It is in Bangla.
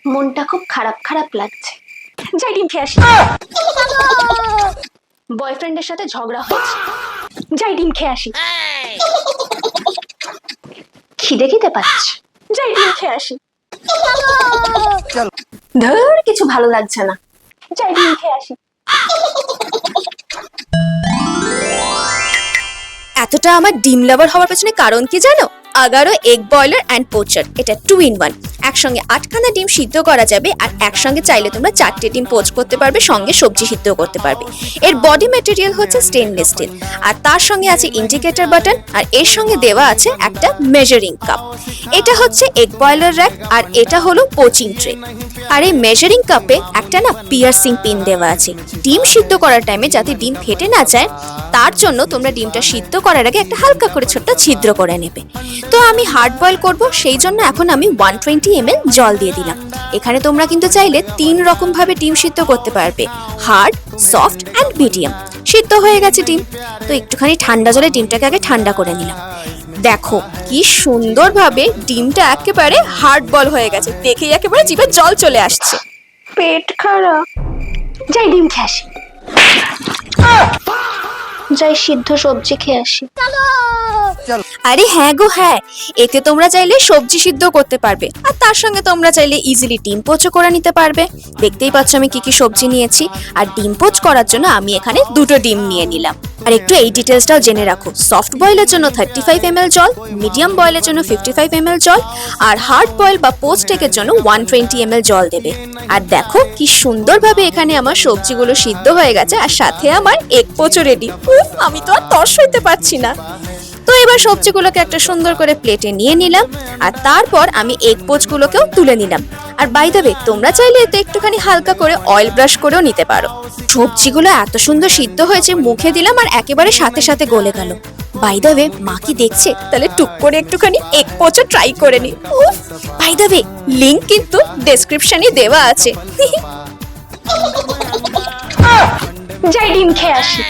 মনটা খুব খারাপ খারাপ লাগছে, যাই ডিম খেয়ে আসি। বয়ফ্রেন্ডের সাথে ঝগড়া হয়েছে, যাই ডিম খেয়ে আসি। খিদে খিদে পাচ্ছে, যাই ডিম খেয়ে আসি। ধর কিছু ভালো লাগছে না, যাই ডিম খেয়ে আসি। এতটা আমার ডিম লাভার হওয়ার পেছনে কারণ কি জানো? Agaro egg boiler and pochard, এটা 2 in 1। একসঙ্গে 8খানা ডিম সিদ্ধ করা যাবে, আর একসঙ্গে চাইলে তোমরা 4টে ডিম পোচ করতে পারবে, সঙ্গে সবজি সিদ্ধ করতে পারবে। এর বডি ম্যাটেরিয়াল হচ্ছে স্টেনলেস স্টিল, আর তার সঙ্গে আছে ইন্ডিকেটর বাটন, আর এর সঙ্গে দেওয়া আছে একটা মেজারিং কাপ। এটা হচ্ছে এগ বয়লার র্যাক, আর এটা হলো পোচিং ট্রে। আর এই মেজারিং কাপে একটা না পিয়ার্সিং পিন দেওয়া আছে, ডিম সিদ্ধ করার টাইমে যাতে ডিম ফেটে না যায় তার জন্য তোমরা ডিমটা সিদ্ধ করার আগে একটা হালকা করে ছোট্ট ছিদ্র করে নেবে। তো আমি হার্ড বয়েল করব, সেই জন্য এখন আমি 120 ml জল দিয়ে দিলাম। এখানে তোমরা কিন্তু চাইলে 3 রকম ভাবে ডিম সিদ্ধ করতে পারবে, হার্ড, সফট অ্যান্ড মিডিয়াম। সিদ্ধ হয়ে গেছে ডিম, তো একটুখানি ঠান্ডা জলে ডিমটাকে আগে ঠান্ডা করে নিলাম। দেখো কি সুন্দরভাবে ডিমটা একেবারে হার্ড বল হয়ে গেছে, দেখেই একেবারে জিভে জল চলে আসছে। পেট খারাপ, যাই ডিম খেয়ে আসি। যাই সিদ্ধ সবজি খেয়ে আসি। আরে হ্যাঁ গো হ্যাঁ, এতে তোমরা চাইলে সবজি সিদ্ধ করতে পারবে, আর তার সঙ্গে তোমরা চাইলে ইজিলি ডিম পোচও করে নিতে পারবে। দেখতেই পাচ্ছ আমি কি কি সবজি নিয়েছি, আর ডিম পোচ করার জন্য আমি এখানে 2টো ডিম নিয়ে নিলাম। আর একটু এই ডিটেলসটাও জেনে রাখো, সফট বয়েলের জন্য 35 ml জল, মিডিয়াম বয়েলের জন্য 55 ml জল, আর হার্ড বয়েল বা পোচ টেকের জন্য 120 ml জল দেবে। আর দেখো কি সুন্দরভাবে এখানে আমার সবজিগুলো সিদ্ধ হয়ে গেছে, আর সাথে আমার এগ পোচও রেডি। উফ, আমি তো আর তর্স হইতে পারছি না। তো এবার সবজিগুলোকে একটা সুন্দর করে প্লেটে নিয়ে নিলাম, আর তারপর আমি এগ পোচগুলোকেও তুলে নিলাম। আর বাই দ্য ওয়ে, তোমরা চাইলে এতে একটুখানি হালকা করে অয়েল ব্রাশ করেও নিতে পারো। সবজিগুলো এত সুন্দর সিদ্ধ হয়েছে, মুখে দিলাম আর একেবারে সাথে সাথে গলে গেল। বাই দ্য ওয়ে, মা কি দেখছে? তাহলে টুক করে একটুখানি এগ পোচও ট্রাই করে নি। উফ, বাই দ্য ওয়ে, লিংক কিন্তু ডেসক্রিপশনে দেওয়া আছে। যাই ডিম খেয়ে আসি।